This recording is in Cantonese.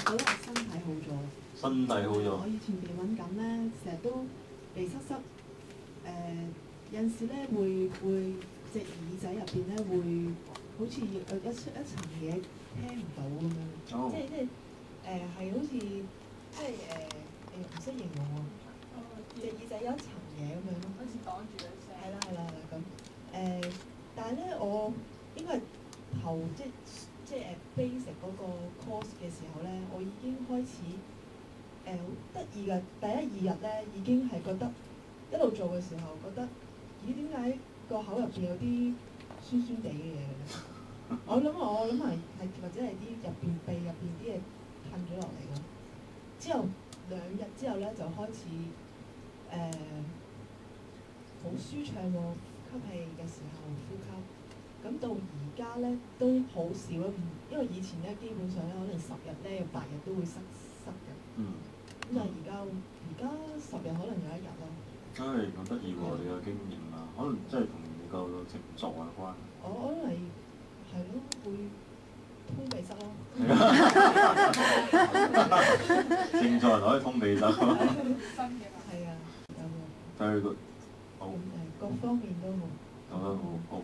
覺得我身體好咗。身體好咗。我以前鼻敏感咧，成日都鼻塞塞，有陣時咧會隻耳仔入邊咧會好似有一層嘢聽唔到咁樣，哦即係好似即係唔識形容喎，隻耳仔有一層嘢咁樣咯，好似擋住你聲。係啦咁但係咧我應該係頭即係basic 嗰個 course 嘅時候咧，我已經開始好得意嘅，第一2日咧已經係覺得一路做嘅時候覺得，咦點解個口入邊有啲酸酸地嘅嘢嘅咧？我諗係或者係啲鼻入邊啲嘢褪咗落嚟咯。之後2日之後咧就開始好舒暢喎，吸氣嘅時候呼吸。咁到而家咧都好少咯，因為以前咧基本上咧可能10日咧有8日都會塞嘅。咁但係而家10日可能有1日咯。真係好得意喎！你嘅經驗啊，可能真係同你個星座有關。我可能係咯，會通鼻塞咯。星座人可以通鼻塞。新嘅係啊，有喎。但係個好。各方面都好。講得好好。